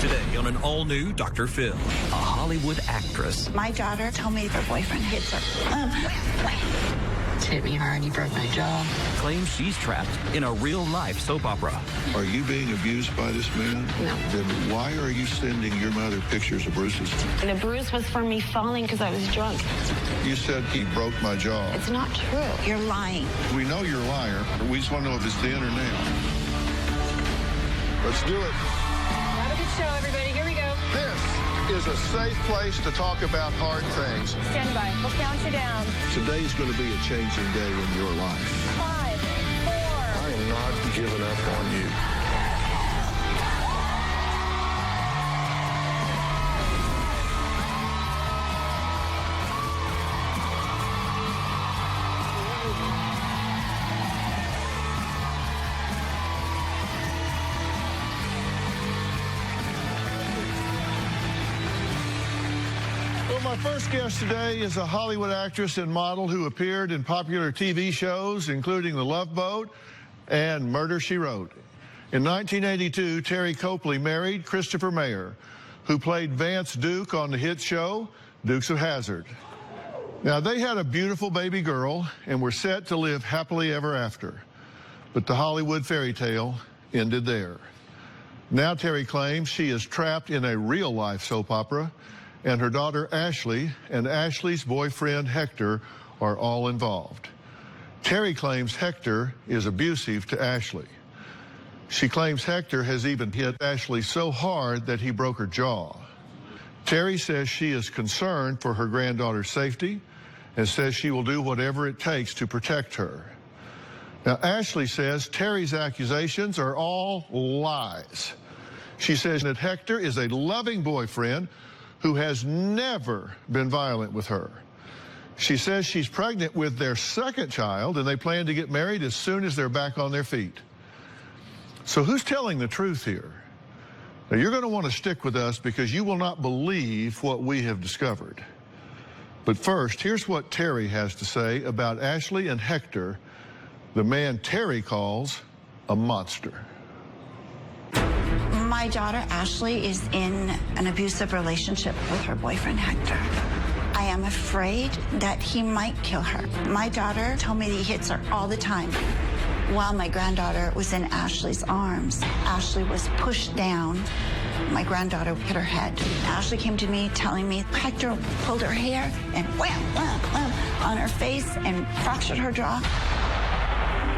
Today on an all-new Dr. Phil, a Hollywood actress. My daughter told me her boyfriend hits her. Hit me hard, he broke my jaw. Claims she's trapped in a real-life soap opera. Are you being abused by this man? No. Then why are you sending your mother pictures of bruises? The bruise was from me falling because I was drunk. You said he broke my jaw. It's not true. You're lying. We know you're a liar. We just want to know if it's then or now. Let's do it. Have a good show, everybody. Here we go. This is a safe place to talk about hard things. Stand by. We'll count you down. Today's going to be a changing day in your life. 5, 4. I am not giving up on you. My first guest today is a Hollywood actress and model who appeared in popular TV shows, including The Love Boat and Murder, She Wrote. In 1982, Terry Copley married Christopher Mayer, who played Vance Duke on the hit show Dukes of Hazzard. Now, they had a beautiful baby girl and were set to live happily ever after. But the Hollywood fairy tale ended there. Now Terry claims she is trapped in a real-life soap opera, and her daughter Ashley and Ashley's boyfriend Hector are all involved. Terry claims Hector is abusive to Ashley. She claims Hector has even hit Ashley so hard that he broke her jaw. Terry says she is concerned for her granddaughter's safety and says she will do whatever it takes to protect her. Now, Ashley says Terry's accusations are all lies. She says that Hector is a loving boyfriend who has never been violent with her. She says she's pregnant with their second child and they plan to get married as soon as they're back on their feet. So who's telling the truth here? Now, you're going to want to stick with us because you will not believe what we have discovered. But first, here's what Terry has to say about Ashley and Hector, the man Terry calls a monster. My daughter Ashley is in an abusive relationship with her boyfriend Hector. I am afraid that he might kill her. My daughter told me that he hits her all the time. While my granddaughter was in Ashley's arms, Ashley was pushed down. My granddaughter hit her head. Ashley came to me telling me Hector pulled her hair and wham, wham, wham on her face and fractured her jaw.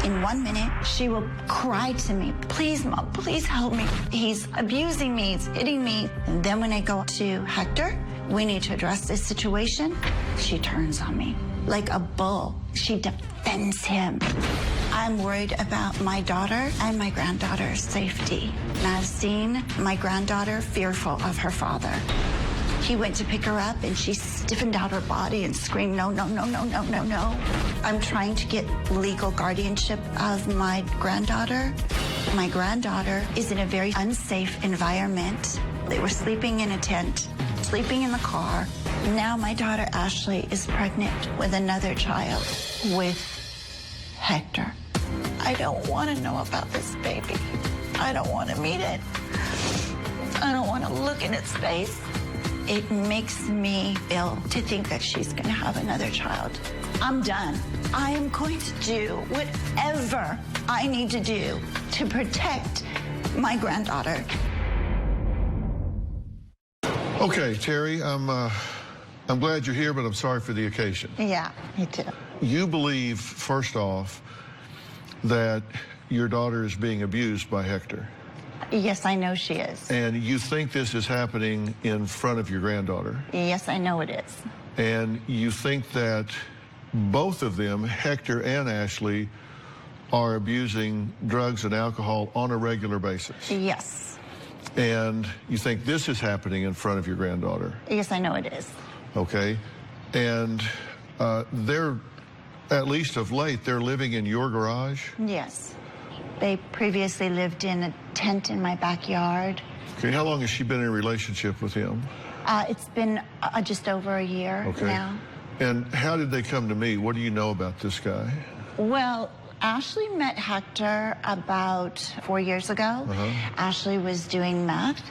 In 1 minute, she will cry to me, please, Mom, please help me. He's abusing me, he's hitting me. And then when I go to Hector, we need to address this situation, she turns on me like a bull. She defends him. I'm worried about my daughter and my granddaughter's safety. And I've seen my granddaughter fearful of her father. He went to pick her up and she stiffened out her body and screamed, no, no, no, no, no, no, no. I'm trying to get legal guardianship of my granddaughter. My granddaughter is in a very unsafe environment. They were sleeping in a tent, sleeping in the car. Now my daughter Ashley is pregnant with another child with Hector. I don't want to know about this baby. I don't want to meet it. I don't want to look in its face. It makes me ill to think that she's going to have another child. I'm done. I am going to do whatever I need to do to protect my granddaughter. Okay, Terry, I'm glad you're here, but I'm sorry for the occasion. Yeah, me too. You believe, first off, that your daughter is being abused by Hector. Yes, I know she is. And you think this is happening in front of your granddaughter. Yes, I know it is. And you think that both of them, Hector and Ashley, are abusing drugs and alcohol on a regular basis. Yes. And you think this is happening in front of your granddaughter. Yes, I know it is. Okay. And they're, at least of late, they're living in your garage? Yes. They previously lived in a tent in my backyard. Okay, how long has she been in a relationship with him? It's been just over a year now. And how did they come to me? What do you know about this guy? Well, Ashley met Hector about 4 years ago. Ashley was doing meth,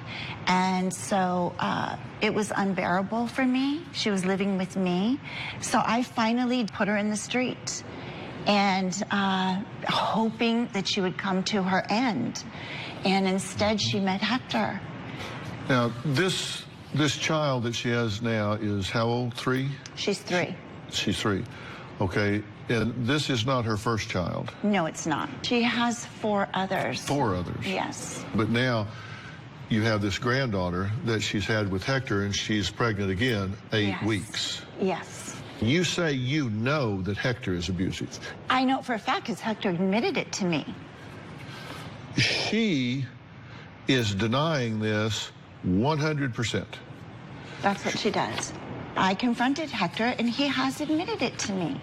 and so it was unbearable for me. She was living with me, so I finally put her in the street, and hoping that she would come to her end, and instead she met Hector. Now, this child that she has now is how old? 3? She's 3. She's 3. Okay. And this is not her first child. No, it's not. She has 4 others. 4 others. Yes. But now you have this granddaughter that she's had with Hector, and she's pregnant again, 8 Yes. weeks. Yes. You say you know that Hector is abusive. I know for a fact because Hector admitted it to me. She is denying this 100%. That's what she does. I confronted Hector, and he has admitted it to me.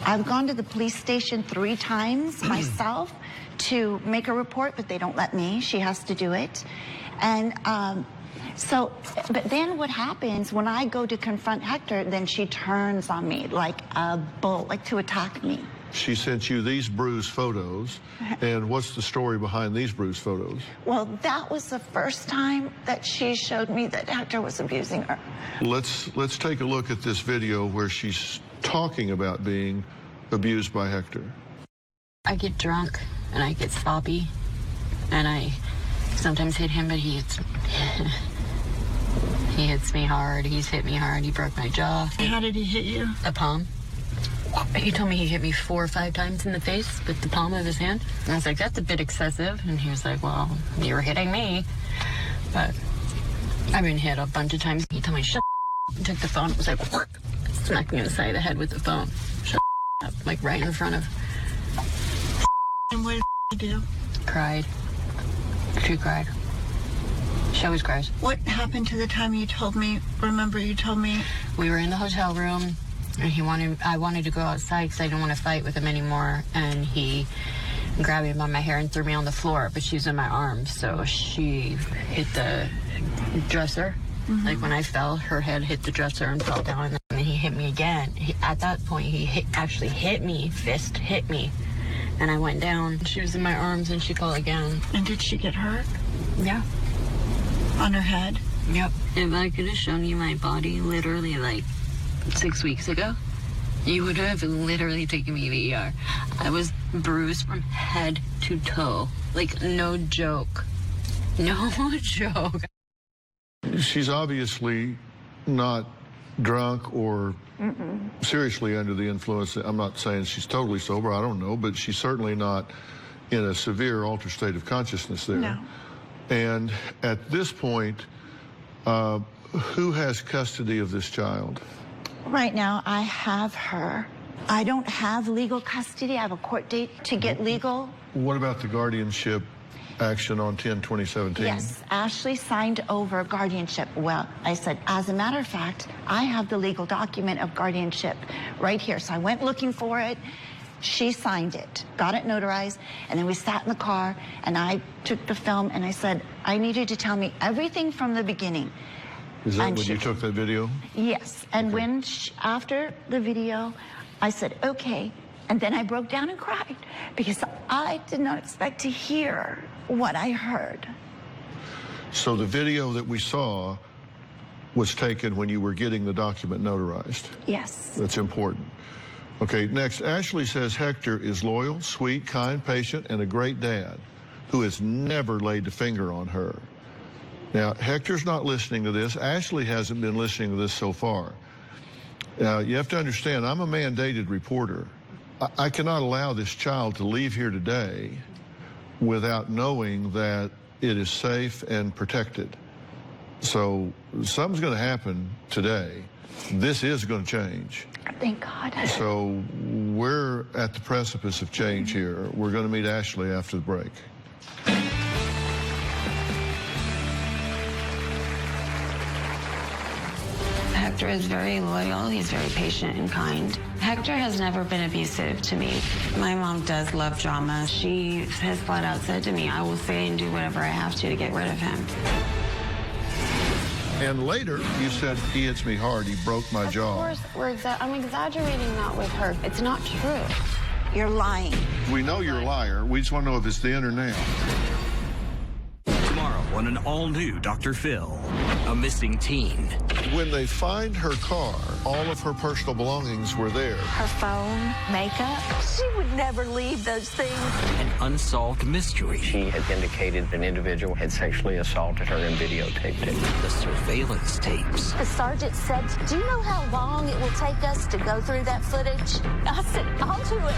I've gone to the police station 3 times myself to make a report, but they don't let me. She has to do it. And but then what happens when I go to confront Hector, then she turns on me like a bull, like to attack me. She sent you these bruised photos, and what's the story behind these bruised photos? Well, that was the first time that she showed me that Hector was abusing her. Let's take a look at this video where she's talking about being abused by Hector. I get drunk and I get sloppy, and I sometimes hit him, but he hits me hard. He's hit me hard. He broke my jaw. How did he hit you? A palm. He told me he hit me 4 or 5 times in the face with the palm of his hand. And I was like, that's a bit excessive. And he was like, well, you were hitting me. But I've been hit a bunch of times. He told me, shut up, and took the phone. It was like, what? Smacked me in the side of the head with the phone. Shut up, like right in front of. And what did he do? Cried. She cried. She always cries. What happened to the time you told me, remember you told me? We were in the hotel room, and I wanted to go outside because I didn't want to fight with him anymore. And he grabbed me by my hair and threw me on the floor, but she was in my arms, so she hit the dresser. Like when I fell, her head hit the dresser and fell down, and then he hit me again. At that point, he actually hit me, fist hit me, and I went down. She was in my arms, and she fell again. And did she get hurt? Yeah. On her head? Yep. If I could have shown you my body literally like 6 weeks ago, you would have literally taken me to the ER. I was bruised from head to toe. Like, no joke. No joke. She's obviously not drunk or seriously under the influence. I'm not saying she's totally sober, I don't know, but she's certainly not in a severe altered state of consciousness there. No. And at this point, who has custody of this child? Right now, I have her. I don't have legal custody. I have a court date to get legal. What about the guardianship action on 10/2017? Yes, Ashley signed over guardianship. Well, I said, as a matter of fact, I have the legal document of guardianship right here. So I went looking for it. She signed it, got it notarized, and then we sat in the car, and I took the film, and I said, I need you to tell me everything from the beginning. Is that And when she- you took that video? Yes, and when after the video, I said, okay, and then I broke down and cried because I did not expect to hear what I heard. So the video that we saw was taken when you were getting the document notarized. Yes. That's important. Okay, next, Ashley says Hector is loyal, sweet, kind, patient, and a great dad who has never laid a finger on her. Now, Hector's not listening to this. Ashley hasn't been listening to this so far. Now, you have to understand, I'm a mandated reporter. I cannot allow this child to leave here today without knowing that it is safe and protected. So something's going to happen today. This is going to change. Thank God. So we're at the precipice of change here. We're going to meet Ashley after the break. Hector is very loyal. He's very patient and kind. Hector has never been abusive to me. My mom does love drama. She has flat out said to me, I will say and do whatever I have to get rid of him. And later, you said, he hits me hard, he broke my jaw. Of course, I'm exaggerating that with her. It's not true. You're lying. We know you're a liar. We just want to know if it's then or now. Tomorrow on an all-new Dr. Phil, a missing teen. When they find her car, all of her personal belongings were there. Her phone, makeup. She would never leave those things. An unsolved mystery. She had indicated an individual had sexually assaulted her and videotaped it. The surveillance tapes. The sergeant said, "Do you know how long it will take us to go through that footage?" I said, "I'll do it."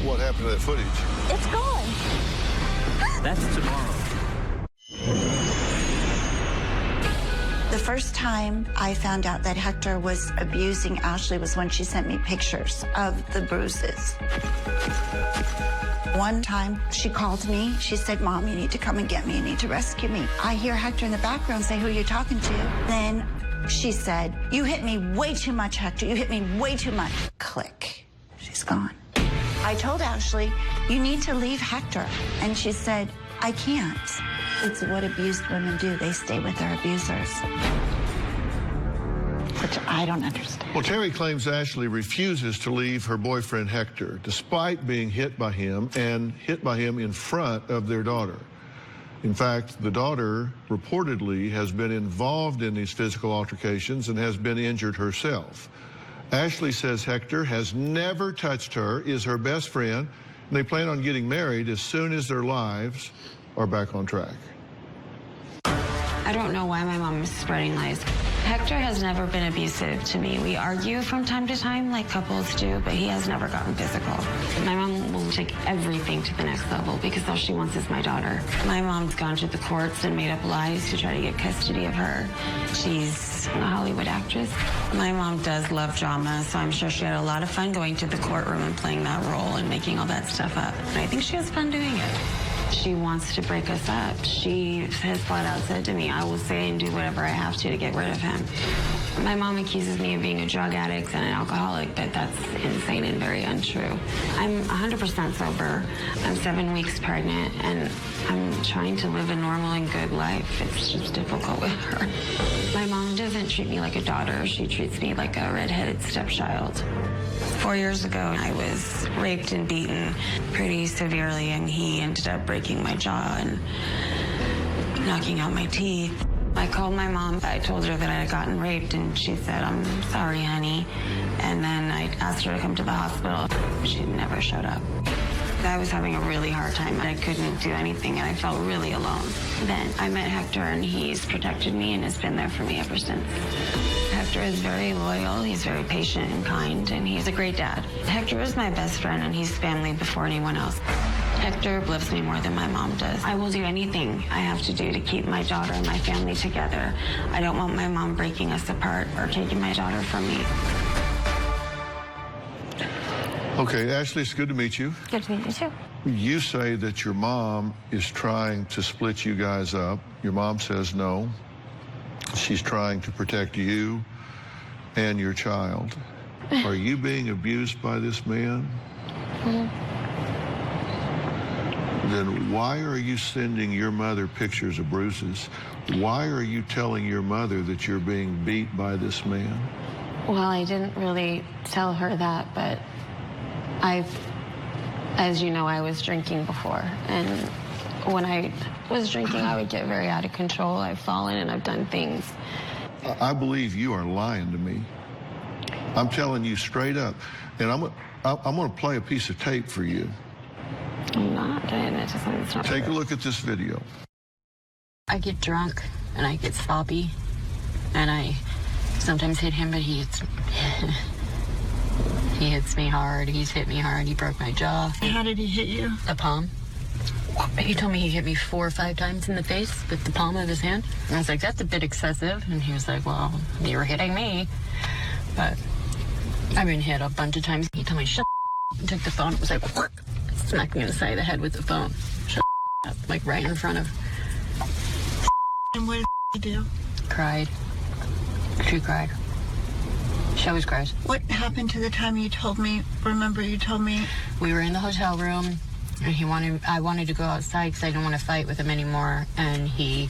What happened to that footage? It's gone. That's tomorrow. The first time I found out that Hector was abusing Ashley was when she sent me pictures of the bruises. One time she called me. She said, "Mom, you need to come and get me. You need to rescue me." I hear Hector in the background say, "Who are you talking to?" Then she said, "You hit me way too much, Hector. You hit me way too much." Click. She's gone. I told Ashley, "You need to leave Hector." And she said, "I can't." It's what abused women do. They stay with their abusers. Which I don't understand. Well, Terry claims Ashley refuses to leave her boyfriend Hector, despite being hit by him and hit by him in front of their daughter. In fact, the daughter reportedly has been involved in these physical altercations and has been injured herself. Ashley says Hector has never touched her, is her best friend, and they plan on getting married as soon as their lives are back on track. I don't know why my mom is spreading lies. Hector has never been abusive to me. We argue from time to time like couples do, but he has never gotten physical. My mom will take everything to the next level because all she wants is my daughter. My mom's gone to the courts and made up lies to try to get custody of her. She's a Hollywood actress. My mom does love drama, so I'm sure she had a lot of fun going to the courtroom and playing that role and making all that stuff up. And I think she has fun doing it. She wants to break us up. She has flat out said to me, "I will say and do whatever I have to get rid of him." My mom accuses me of being a drug addict and an alcoholic, but that's insane and very untrue. I'm 100% sober. I'm 7 weeks pregnant, and I'm trying to live a normal and good life. It's just difficult with her. My mom doesn't treat me like a daughter. She treats me like a redheaded stepchild. 4 years ago, I was raped and beaten pretty severely, and he ended up breaking my jaw and knocking out my teeth. I called my mom. I told her that I had gotten raped, and she said, "I'm sorry, honey." And then I asked her to come to the hospital. She never showed up. I was having a really hard time. I couldn't do anything, and I felt really alone. Then I met Hector, and he's protected me and has been there for me ever since. Hector is very loyal, he's very patient and kind, and he's a great dad. Hector is my best friend, and he's family before anyone else. Hector loves me more than my mom does. I will do anything I have to do to keep my daughter and my family together. I don't want my mom breaking us apart or taking my daughter from me. Okay, Ashley, it's good to meet you. Good to meet you, too. You say that your mom is trying to split you guys up. Your mom says no. She's trying to protect you and your child. Are you being abused by this man? Mm-hmm. Then why are you sending your mother pictures of bruises? Why are you telling your mother that you're being beat by this man? Well, I didn't really tell her that, but as you know, I was drinking before, and when I was drinking, I would get very out of control. I've fallen and I've done things. I believe you are lying to me. I'm telling you straight up, and I'm going to play a piece of tape for you. I'm not doing it. It's not Take a true. look at this video. I get drunk and I get sloppy, and I sometimes hit him, but he hits me hard. He's hit me hard. He broke my jaw. How did he hit you? The palm. He told me he hit me 4 or 5 times in the face with the palm of his hand. And I was like, "That's a bit excessive." And he was like, "Well, you were hitting me." But I've been hit a bunch of times. He told me, "Shut up," and took the phone. It was like, smacked me in the side of the head with the phone. Shut up, like right in front of. And what did he do? Cried. She cried. She always cries. What happened to the time you told me? Remember, you told me. We were in the hotel room, and I wanted to go outside because I didn't want to fight with him anymore. And he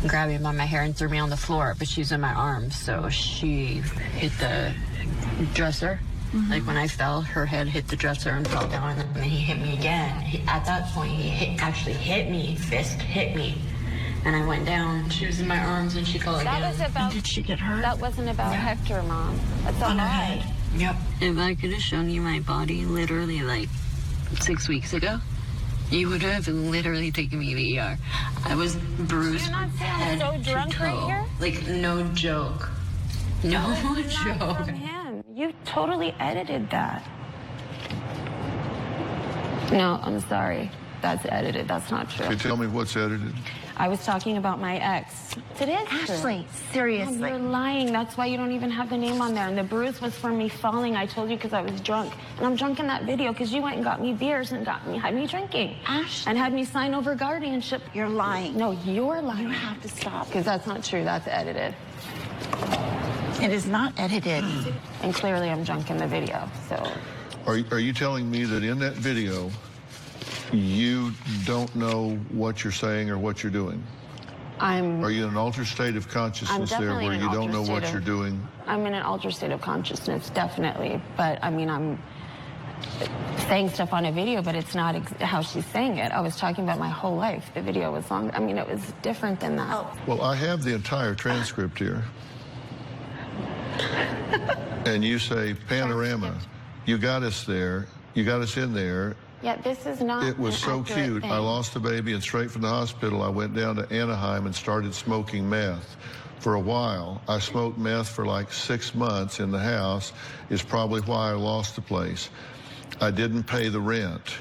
grabbed me by my hair and threw me on the floor, but she was in my arms, so she hit the dresser Like when I fell, her head hit the dresser and fell down, and then he hit me again. At that point, he actually hit me, fist hit me. And I went down. She was in my arms and she fell again. That was about. Did she get hurt? That wasn't about Hector, Mom. That's a lie. Yep. If I could have shown you my body literally like 6 weeks ago, you would have literally taken me to the ER. I was bruised. You're not saying I'm so drunk right here? Like, no joke. No It's not joke. from him. You totally edited that. No, I'm sorry. That's edited. That's not true. Okay, tell me what's edited. I was talking about my ex. It is true. Ashley, seriously. Mom, you're lying. That's why you don't even have the name on there. And the bruise was from me falling. I told you because I was drunk. And I'm drunk in that video because you went and got me beers and had me drinking. Ashley. And had me sign over guardianship. You're lying. No, you're lying. You have to stop. Because that's not true. That's edited. It is not edited. And clearly I'm drunk in the video. So Are you telling me that in that video, you don't know what you're saying or what you're doing? Are you in an altered state of consciousness there definitely where in you an don't know altered what state you're of- doing? I'm in an altered state of consciousness, definitely. But I mean, I'm saying stuff on a video, but it's not how she's saying it. I was talking about my whole life. The video was long. I mean, it was different than that. Well, I have the entire transcript here. And you say, panorama, you got us there, you got us in there. Yeah, this is not. It was an so accurate cute. thing. I lost the baby, and straight from the hospital, I went down to Anaheim and started smoking meth. For a while, I smoked meth for like 6 months in the house, is probably why I lost the place. I didn't pay the rent.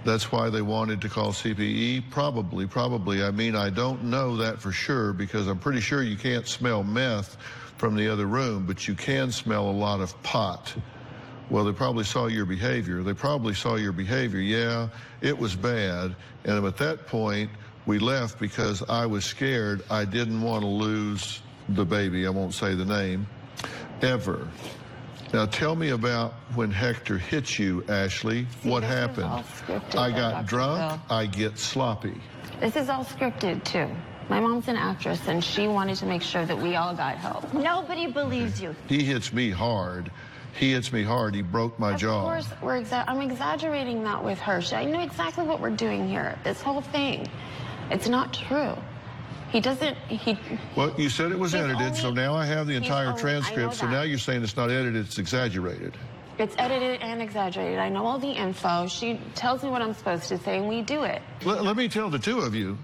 That's why they wanted to call CPE? Probably. I mean, I don't know that for sure because I'm pretty sure you can't smell meth from the other room, but you can smell a lot of pot. Well, they probably saw your behavior. Yeah, it was bad. And at that point, we left because I was scared. I didn't want to lose the baby. I won't say the name, ever. Now, tell me about when Hector hit you, Ashley. What this is happened? all scripted I by got Dr. drunk. Phil. I get sloppy. This is all scripted, too. My mom's an actress, and she wanted to make sure that we all got help. Nobody believes you. He hits me hard. He broke my jaw. Of course, I'm exaggerating that with her. I know exactly what we're doing here. This whole thing. It's not true. Well, you said it was edited, so now I have the entire transcript, so that. now you're saying it's not edited, it's exaggerated. It's edited and exaggerated. I know all the info. She tells me what I'm supposed to say, and we do it. Let me tell the two of you,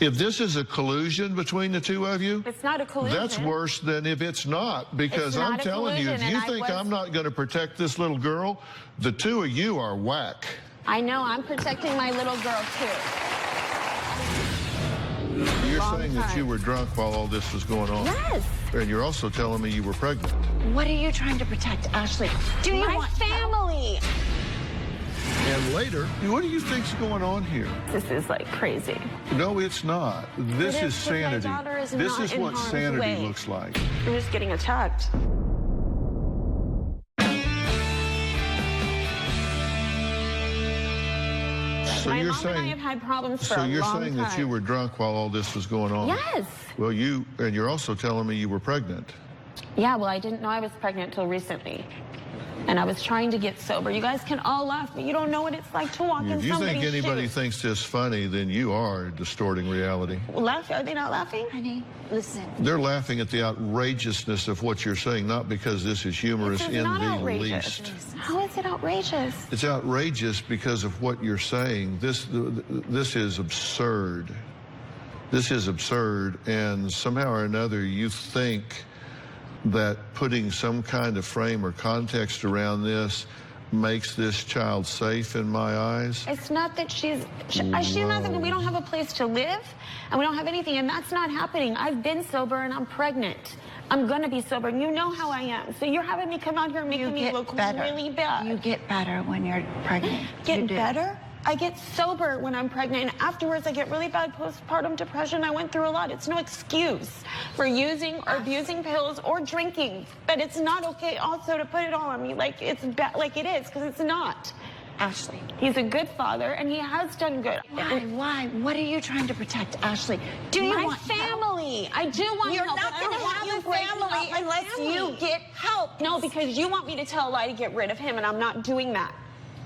if this is a collusion between the two of you, It's not a collusion. that's worse than if it's not, because It's not I'm a telling you, if collusion, you and I think was- I'm not going to protect this little girl, the two of you are whack. I know. I'm protecting my little girl, too. You're Long saying that time. you were drunk while all this was going on. Yes. And you're also telling me you were pregnant. What are you trying to protect, Ashley? Do you My want family. And later, what do you think's going on here? This is like crazy. No, it's not. This It is is, 'cause my sanity. daughter is This not is in what harm's sanity way. looks like. I'm just getting attacked. So My you're mom and I have had problems for so a you're long saying time. that you were drunk while all this was going on? Yes. Well, and you're also telling me you were pregnant. Yeah, well, I didn't know I was pregnant till recently. And I was trying to get sober. You guys can all laugh, but you don't know what it's like to walk in If you somebody's think anybody shoes. thinks this funny, then you are distorting reality. Laugh? Are they not laughing? Honey, listen. They're laughing at the outrageousness of what you're saying, not because this is humorous This is in not the outrageous. least. How is it outrageous? It's outrageous because of what you're saying. This is absurd. This is absurd, and somehow or another you think that putting some kind of frame or context around this makes this child safe in my eyes. It's not that she's not, we don't have a place to live, and we don't have anything, and that's not happening. I've been sober, and I'm pregnant. I'm gonna be sober, and you know how I am. So you're having me come out here and making me look really bad. You get better when you're pregnant. Get You do. better? I get sober when I'm pregnant, and afterwards I get really bad postpartum depression. I went through a lot. It's no excuse for using or abusing pills or drinking, but it's not okay also to put it all on me like it's like it is, because it's not. Ashley. He's a good father, and he has done good. Why? What are you trying to protect, Ashley? Do you My want family. I I do want You're help. not but I going to don't want have you a breaking up family my unless family. you get help. No, because you want me to tell a lie to get rid of him, and I'm not doing that.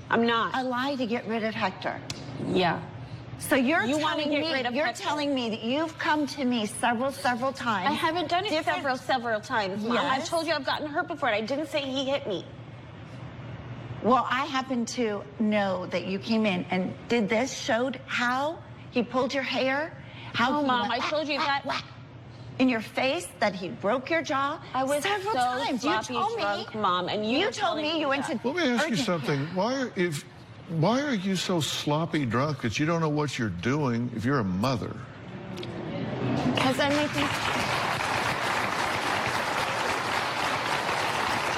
I'm not. A lie to get rid of Hector. Yeah. So you're You wanna telling get me rid of you're Hector. telling me that you've come to me several times. I haven't done it Different- several times, Mom. I've Yes. told you I've gotten hurt before, and I didn't say he hit me. Well, I happen to know that you came in and did this, showed how he pulled your hair, how Oh, he Mom, went I told you that. whack in your face, that he broke your jaw. I was several so times. You sloppy told drunk, me, Mom, and you were told telling me me you went that. to. Let me ask you urgent something. care. Why are you so sloppy drunk that you don't know what you're doing if you're a mother? Because I make these.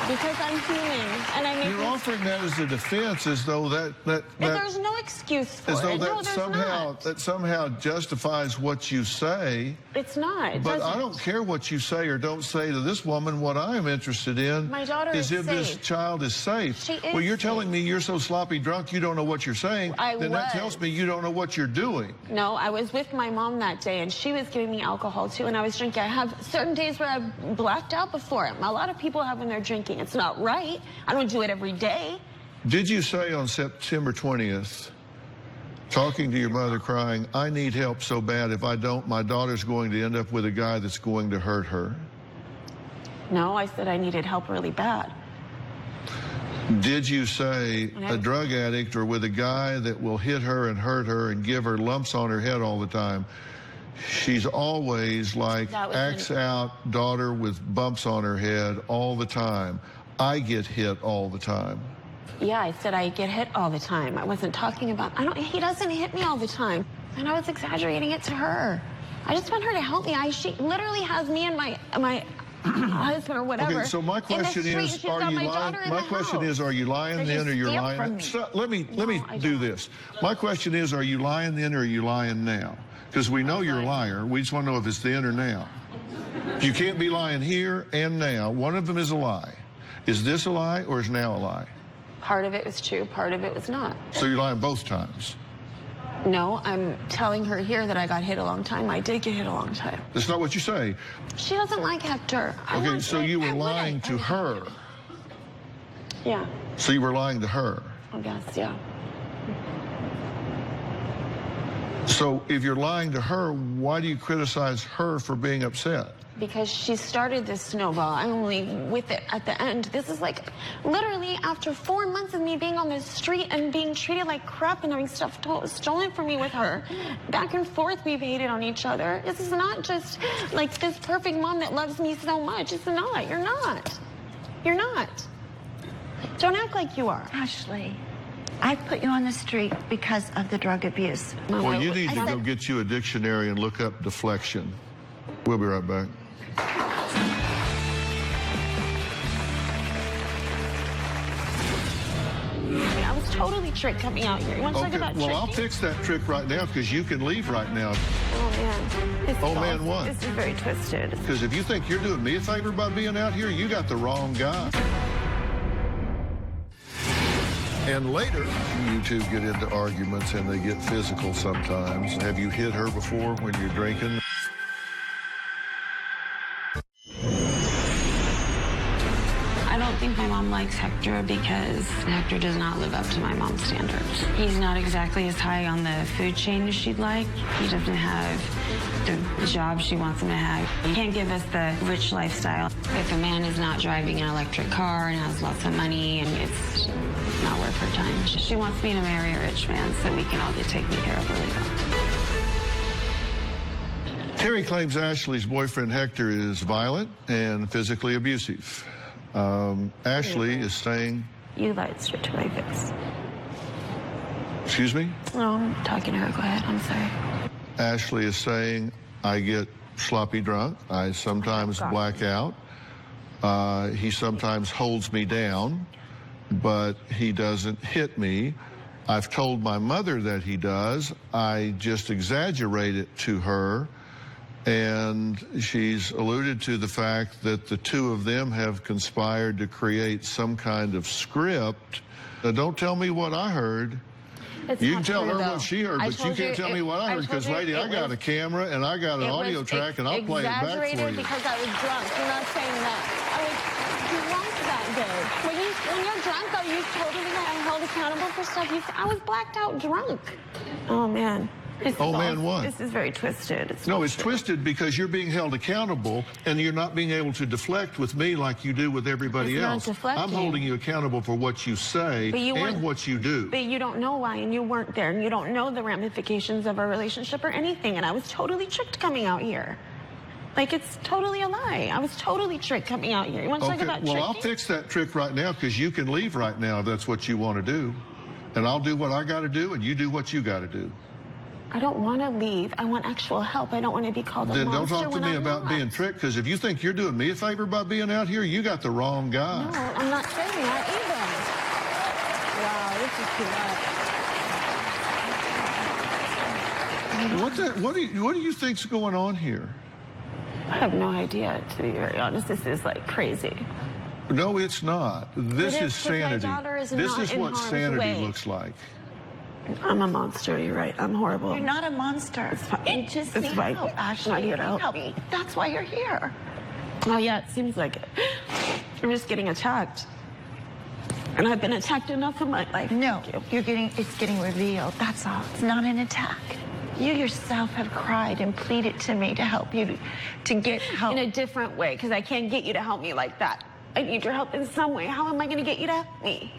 Because I'm human, and I make You're these. offering that as a defense, as though There's no excuse for as though it. No, that there's somehow justifies what you say. It's not. It But doesn't. I don't care what you say or don't say to this woman. What I am interested in My daughter is is if this safe. child is safe. She is well, you're safe. telling me you're so sloppy drunk you don't know what you're saying. I then that was. tells me you don't know what you're doing. No, I was with my mom that day, and she was giving me alcohol too, and I was drinking. I have certain days where I've blacked out before. A lot of people have when they're drinking. It's not right. I don't do it every day. Did you say on September 20th, talking to your mother, crying, I need help so bad. If I don't, my daughter's going to end up with a guy that's going to hurt her? No, I said I needed help really bad. Did you say a drug addict or with a guy that will hit her and hurt her and give her lumps on her head all the time? She's always like That was acts out daughter with bumps on her head all the time. I get hit all the time. Yeah, I said I get hit all the time. I wasn't talking about. He doesn't hit me all the time, and I was exaggerating it to her. I just want her to help me. She literally has me and my husband or whatever. Okay, so my question in the street. is, She's are got you my lying? daughter in My the question house. is, are you lying So then you or you're steal lying? from me. Stop, let me I do don't. this. My question is, are you lying then or are you lying now? Because we know you're a liar. We just want to know if it's then or now. You can't be lying here and now. One of them is a lie. Is this a lie or is now a lie? Part of it was true. Part of it was not. So you're lying both times. No, I'm telling her here that I got hit a long time. I did get hit a long time. That's not what you say. She doesn't like Hector. Okay, so you were lying to her. Yeah, So you were lying to her. I guess, yeah. So if you're lying to her, why do you criticize her for being upset? Because she started this snowball. I'm only with it at the end. This is like literally after 4 months of me being on the street and being treated like crap and having stuff stolen from me with her. Back and forth, we've hated on each other. This is not just like this perfect mom that loves me so much. It's not. You're not. You're not. Don't act like you are. Ashley, I put you on the street because of the drug abuse. Well, you need to I go said- get you a dictionary and look up deflection. We'll be right back. I was totally tricked coming out here. You want to talk Okay, about well, I'll tricking? fix that trick right now because you can leave right now. Oh, man. This is Oh, man, awful. what? This is very twisted. Because if you think you're doing me a favor by being out here, you got the wrong guy. And later, you two get into arguments and they get physical sometimes. Have you hit her before when you're drinking? I don't think my mom likes Hector because Hector does not live up to my mom's standards. He's not exactly as high on the food chain as she'd like. He doesn't have the job she wants him to have. He can't give us the rich lifestyle. If a man is not driving an electric car and has lots of money, and it's not worth her time. She wants me to marry a rich man so we can all get taken care of really well. Terry claims Ashley's boyfriend Hector is violent and physically abusive. Ashley is saying, You lied straight to my face. excuse me? No, I'm talking to her. Go ahead. I'm sorry. Ashley is saying, I get sloppy drunk. I sometimes black out. He sometimes holds me down, but he doesn't hit me. I've told my mother that he does. I just exaggerate it to her. And she's alluded to the fact that the two of them have conspired to create some kind of script. Now, don't tell me what I heard. It's You not can tell true, her though. what she heard, I but you told can't tell me what I heard, told because, you lady, I it got was- a camera and I got an it audio was track, and I'll play it back for exaggerated you. because I was drunk. You're not saying that. I was drunk that day. When you're drunk, are you totally held accountable for stuff? I was blacked out drunk. Oh, man. Oh, man, what? This is very twisted. No, it's twisted because you're being held accountable and you're not being able to deflect with me like you do with everybody It's not else. deflecting. I'm holding you accountable for what you say and what you do. But you don't know why, and you weren't there, and you don't know the ramifications of our relationship or anything, and I was totally tricked coming out here. Like, it's totally a lie. I was totally tricked coming out here. You want to talk about well, tricking? I'll fix that trick right now, because you can leave right now if that's what you want to do. And I'll do what I got to do, and you do what you got to do. I don't want to leave. I want actual help. I don't want to be called a Then don't monster talk to when me I'm about not. being tricked, because if you think you're doing me a favor by being out here, you got the wrong guy. No, I'm not saying that either. Wow, this is too much. What do you think's going on here? I have no idea, to be very honest. This is like crazy. No, it's not. This It is is, 'cause my sanity. daughter is This not is in what harm's sanity way. looks like. I'm a monster. You're right. I'm horrible. You're not a monster. You just need fine. help, Ashley. I'm here to You need help. That's why you're here. Oh, yeah, it seems like it. I'm just getting attacked. And I've been attacked enough in my life. No, Thank you. it's getting revealed. That's all. It's not an attack. You yourself have cried and pleaded to me to help you to get help. In a different way, because I can't get you to help me like that. I need your help in some way. How am I going to get you to help me?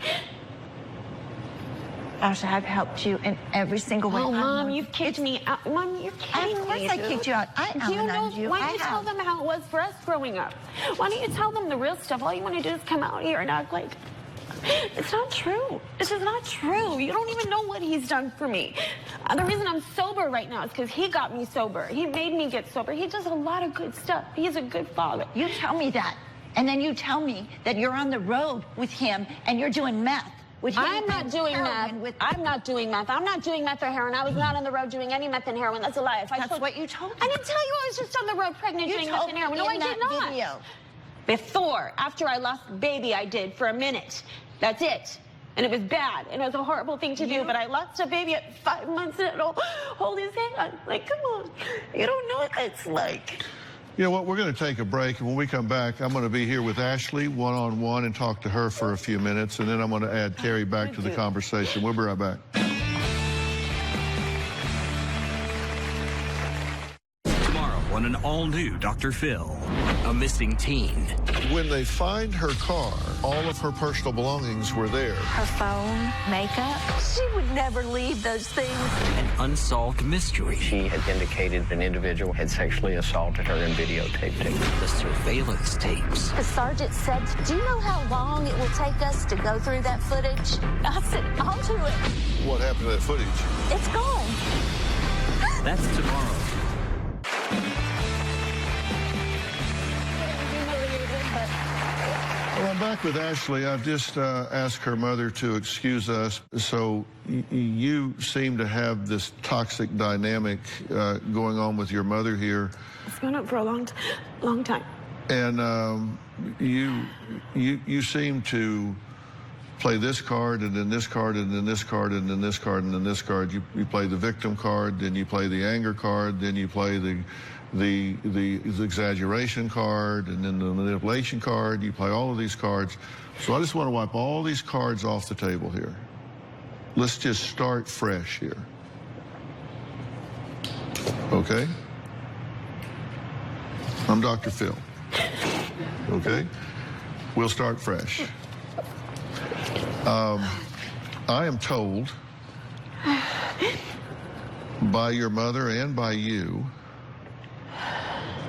Ashley, I've helped you in every single way. Oh, I'm Mom, one- you've kicked me out. Mom, you're kidding me. Of course I kicked you out. I Do you know? almoned you. Why don't I you tell have. them how it was for us growing up? Why don't you tell them the real stuff? All you want to do is come out here and act like it's not true. This is not true. You don't even know what he's done for me. The reason I'm sober right now is because he got me sober. He made me get sober. He does a lot of good stuff. He's a good father. You tell me that. And then you tell me that you're on the road with him and you're doing meth. With him I'm not and doing heroin meth. I'm not doing meth. I'm not doing meth or heroin. I was not on the road doing any meth and heroin. That's a lie. If That's what you told me. I didn't tell you I was just on the road pregnant You doing meth told and me heroin. No, I in did that not. video. Before, after I lost baby, I did for a minute. That's it. And it was bad. And it was a horrible thing to do. But I lost a baby at 5 months and I'll hold his hand. Like, come on. You don't know what it's like. You know what? We're going to take a break, and when we come back, I'm going to be here with Ashley one-on-one and talk to her for a few minutes, and then I'm going to add Carrie back to the conversation. We'll be right back. Tomorrow on an all-new Dr. Phil, a missing teen. When they find her car, all of her personal belongings were there. Her phone, makeup. She would never leave those things. An unsolved mystery. She had indicated an individual had sexually assaulted her and videotaped it. The surveillance tapes. The sergeant said, do you know how long it will take us to go through that footage? I said, I'll do it. What happened to that footage? It's gone. That's tomorrow. Well, I'm back with Ashley. I've just asked her mother to excuse us. So you seem to have this toxic dynamic going on with your mother here. It's gone on for a long time. And you seem to play this card, and then this card, and then this card, and then this card, and then this card. You play the victim card, then you play the anger card, then you play the exaggeration card, and then the manipulation card. You play all of these cards. So I just want to wipe all these cards off the table here. Let's just start fresh here. Okay? I'm Dr. Phil. Okay? We'll start fresh. I am told by your mother and by you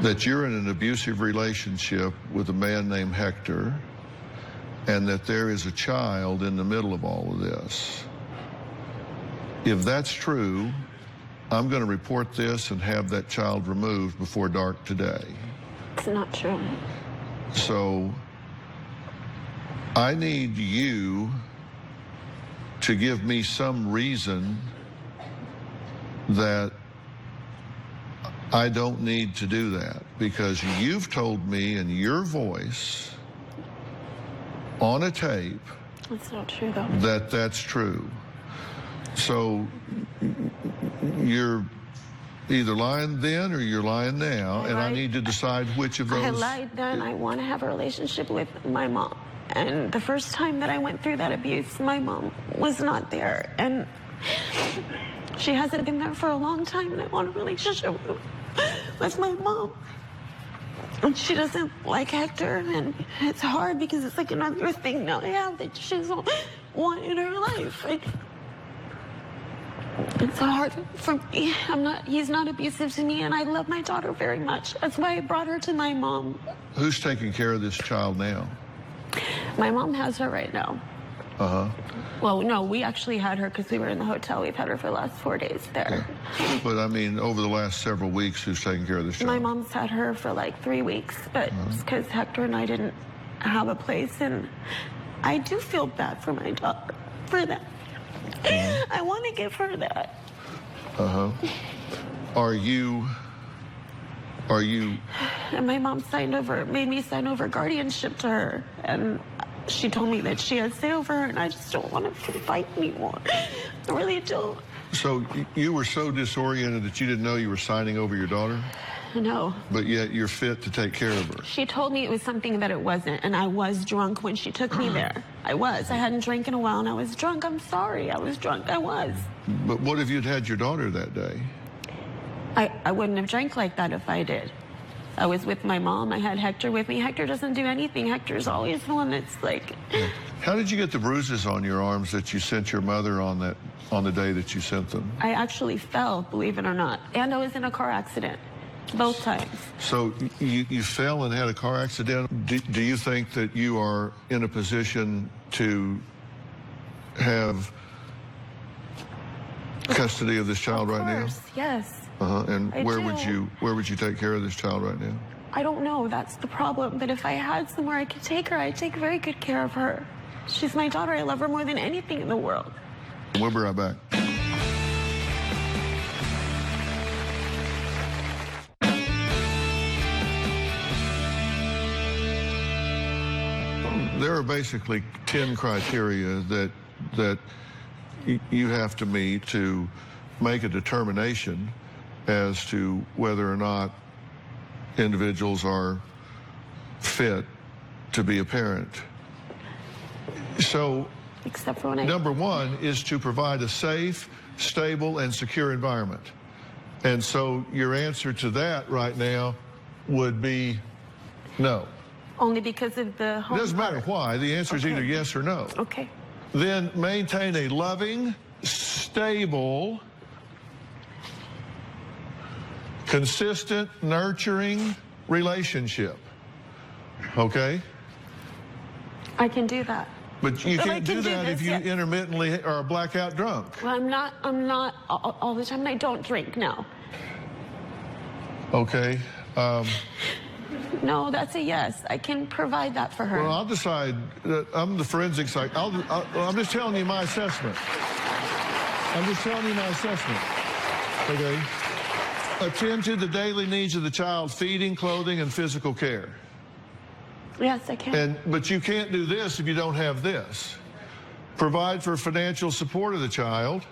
that you're in an abusive relationship with a man named Hector, and that there is a child in the middle of all of this. If that's true, I'm going to report this and have that child removed before dark today. It's not true. So I need you to give me some reason that I don't need to do that, because you've told me in your voice on a tape That's not true, though. that that's true. So you're either lying then or you're lying now, and I need to decide which of those. I lied then. I want to have a relationship with my mom. And the first time that I went through that abuse, my mom was not there. And she hasn't been there for a long time, and I want a relationship with my mom. And she doesn't like Hector, and it's hard because it's like another thing now I have that she doesn't want in her life. It's hard for me. He's not abusive to me, and I love my daughter very much. That's why I brought her to my mom. Who's taking care of this child now? My mom has her right now. Uh-huh. Well, no, we actually had her because we were in the hotel. We've had her for the last 4 days there. Yeah. But I mean, over the last several weeks, who's taking care of this child? My mom's had her for like 3 weeks, but it's because Hector and I didn't have a place, and I do feel bad for my daughter for that. I want to give her that. Uh-huh. Are you... And my mom made me sign over guardianship to her, and she told me that she has say over her, and I just don't want to fight anymore. I really don't. So you were so disoriented that you didn't know you were signing over your daughter? No. But yet you're fit to take care of her. She told me it was something that it wasn't, and I was drunk when she took me there. I was. I hadn't drank in a while, and I was drunk. I'm sorry. I was drunk. I was. But what if you'd had your daughter that day? I wouldn't have drank like that if I did. I was with my mom. I had Hector with me. Hector doesn't do anything. Hector's always the one that's like... How did you get the bruises on your arms that you sent your mother on the day that you sent them? I actually fell, believe it or not. And I was in a car accident. Both times. So you fell and had a car accident. Do you think that you are in a position to have custody of this child right now? Of course, yes. And where do. would you take care of this child right now? I don't know. That's the problem. But if I had somewhere I could take her, I'd take very good care of her. She's my daughter. I love her more than anything in the world. We'll be right back. There are basically 10 criteria that you have to meet to make a determination as to whether or not individuals are fit to be a parent. So, except for when number one is to provide a safe, stable, and secure environment. And so your answer to that right now would be no. Only because of the home. It doesn't matter why. The answer is either yes or no. Okay. Then maintain a loving, stable, consistent, nurturing relationship. Okay? I can do that. But you But I can't can do do that this, if you yeah. intermittently are blackout drunk. Well, I'm not all the time, and I don't drink now. Okay. No, that's a yes. I can provide that for her. Well, I'll decide. I'm the forensic psych. I'm just telling you my assessment. I'm just telling you my assessment. Okay. Attend to the daily needs of the child: feeding, clothing, and physical care. Yes, I can. But you can't do this if you don't have this. Provide for financial support of the child.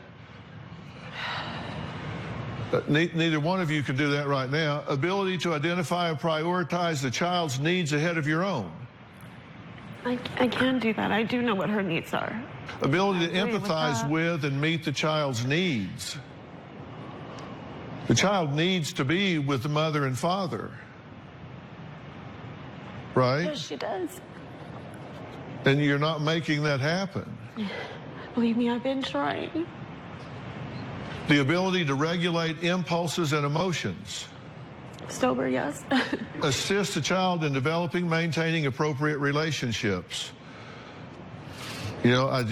Neither one of you can do that right now. Ability to identify and prioritize the child's needs ahead of your own. I can do that. I do know what her needs are. Ability to I agree with empathize that. with and meet the child's needs. The child needs to be with the mother and father. Right? Yes, she does. And you're not making that happen. Believe me, I've been trying. The ability to regulate impulses and emotions. Sober, yes. Assist the child in developing, maintaining appropriate relationships. You know,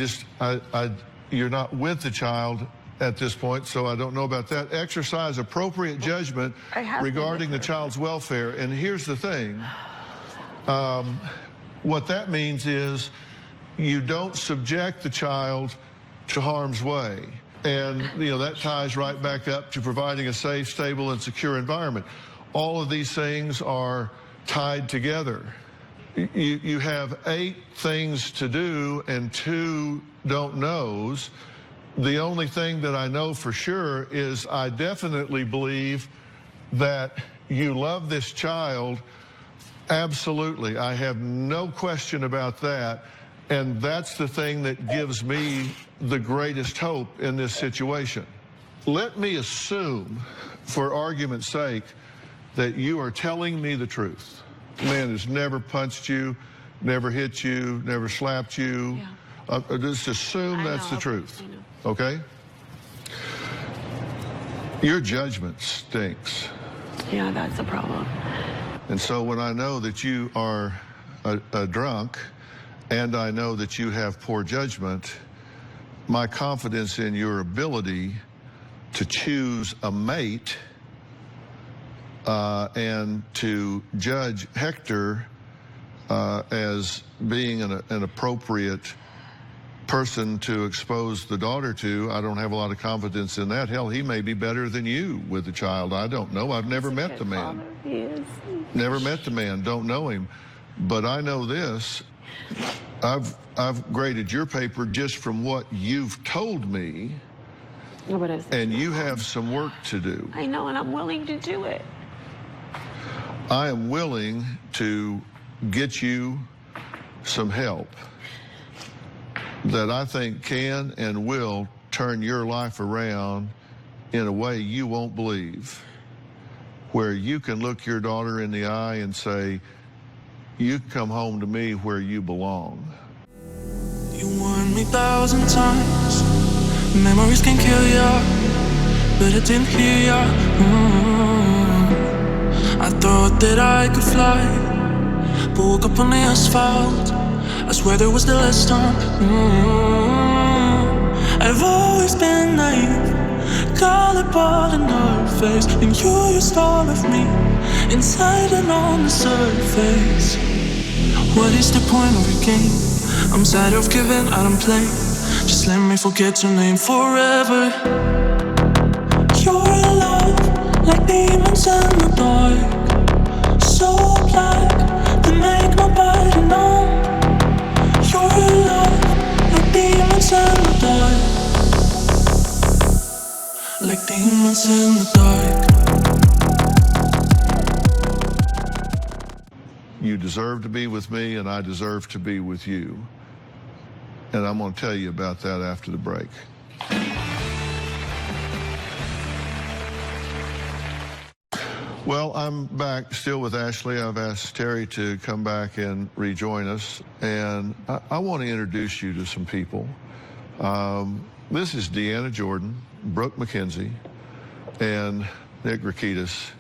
you're not with the child at this point, so I don't know about that. Exercise appropriate judgment regarding the child's welfare. And here's the thing. What that means is you don't subject the child to harm's way. And, you know, that ties right back up to providing a safe, stable, and secure environment. All of these things are tied together. You have 8 things to do and 2 don't knows. The only thing that I know for sure is I definitely believe that you love this child. Absolutely. I have no question about that. And that's the thing that gives me the greatest hope in this situation. Let me assume, for argument's sake, that you are telling me the truth. The man has never punched you, never hit you, never slapped you. Yeah. Just assume that's the truth. Okay? Your judgment stinks. Yeah, that's a problem. And so when I know that you are a drunk and I know that you have poor judgment, my confidence in your ability to choose a mate and to judge Hector as being an appropriate person to expose the daughter to, I don't have a lot of confidence in that. Hell, he may be better than you with the child. I don't know. I've never met the man. He is. Never met the man. Don't know him. But I know this. I've graded your paper just from what you've told me. And you have some work to do. I know, and I'm willing to do it. I am willing to get you some help that I think can and will turn your life around in a way you won't believe, where you can look your daughter in the eye and say, you come home to me where you belong. You warned me 1,000 times, memories can kill ya, but I didn't hear ya. I thought that I could fly, but woke up on the asphalt. I swear there was the last time. I've always been naive, gullible in her face, and you used all of me, inside and on the surface. What is the point of a game? I'm tired of giving, I don't play. Just let me forget your name forever. You're in love, like demons in the dark, so black, they make nobody know. You're in love, like demons in the dark, like demons in the dark. You deserve to be with me, and I deserve to be with you. And I'm going to tell you about that after the break. Well, I'm back still with Ashley. I've asked Terry to come back and rejoin us. And I want to introduce you to some people. This is Deanna Jordan, Brooke McKenzie, and Nick Rakitis.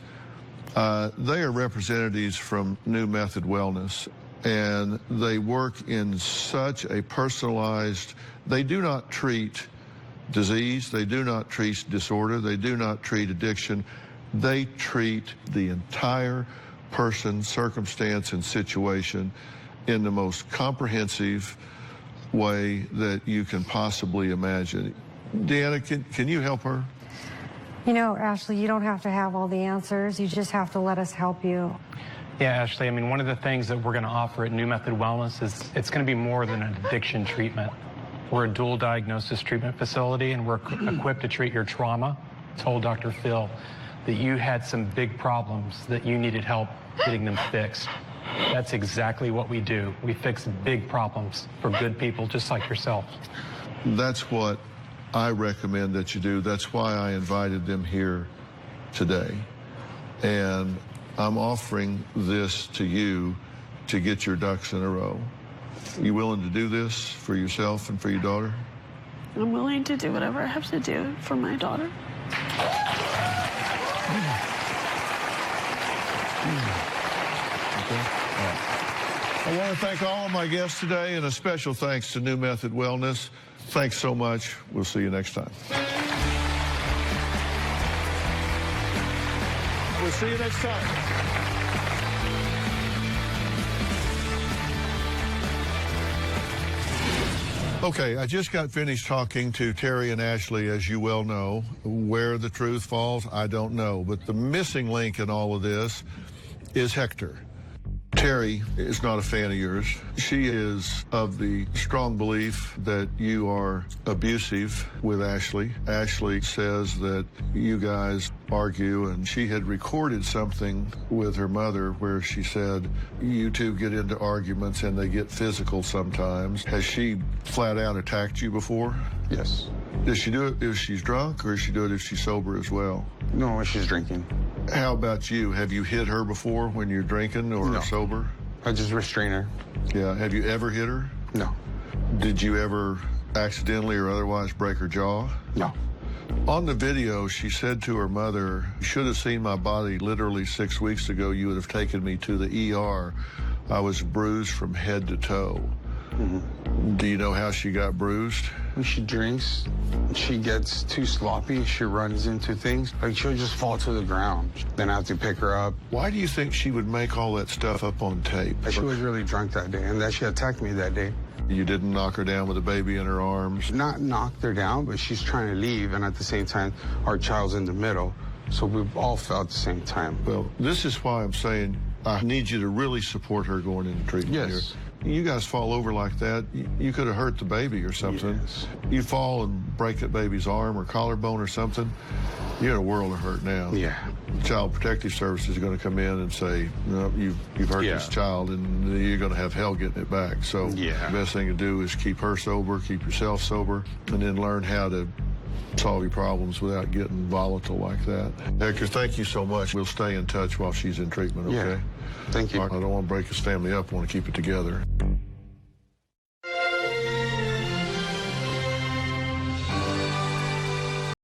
They are representatives from New Method Wellness, and they work in such a personalized, they do not treat disease, they do not treat disorder, they do not treat addiction. They treat the entire person, circumstance, and situation in the most comprehensive way that you can possibly imagine. Deanna, can you help her? You know, Ashley, you don't have to have all the answers. You just have to let us help you. Yeah, Ashley, I mean, one of the things that we're going to offer at New Method Wellness is it's going to be more than an addiction treatment. We're a dual diagnosis treatment facility, and we're equipped to treat your trauma. I told Dr. Phil that you had some big problems that you needed help getting them fixed. That's exactly what we do. We fix big problems for good people just like yourself. That's what I recommend that you do. That's why I invited them here today. And I'm offering this to you to get your ducks in a row. You willing to do this for yourself and for your daughter? I'm willing to do whatever I have to do for my daughter. I want to thank all of my guests today, and a special thanks to New Method Wellness. Thanks so much. We'll see you next time. We'll see you next time. Okay, I just got finished talking to Terry and Ashley, as you well know. Where the truth falls, I don't know. But the missing link in all of this is Hector. Terry is not a fan of yours. She is of the strong belief that you are abusive with Ashley. Ashley says that you guys argue, and she had recorded something with her mother where she said you two get into arguments and they get physical sometimes. Has she flat out attacked you before? Yes. Does she do it if she's drunk, or does she do it if she's sober as well? No, when she's drinking. How about you? Have you hit her before when you're drinking or sober? I just restrain her. Yeah. Have you ever hit her? No. Did you ever accidentally or otherwise break her jaw? No. On the video, she said to her mother, "You should have seen my body literally 6 weeks ago. You would have taken me to the ER. I was bruised from head to toe." Mm-hmm. Do you know how she got bruised? When she drinks, she gets too sloppy. She runs into things. Like, she'll just fall to the ground. Then I have to pick her up. Why do you think she would make all that stuff up on tape? She was really drunk that day, and that she attacked me that day. You didn't knock her down with a baby in her arms? Not knocked her down, but she's trying to leave, and at the same time, our child's in the middle. So we all fell at the same time. Well, this is why I'm saying I need you to really support her going into treatment here. Yes. You guys fall over like that, you could have hurt the baby or something. Yes. You fall and break that baby's arm or collarbone or something, you're in a world of hurt now. Yeah. Child Protective Services is going to come in and say, no, you've hurt this child, and you're going to have hell getting it back. So the best thing to do is keep her sober, keep yourself sober, and then learn how to solve your problems without getting volatile like that. Hector, thank you so much. We'll stay in touch while she's in treatment, okay? Yeah. Thank you. I don't want to break his family up. I want to keep it together.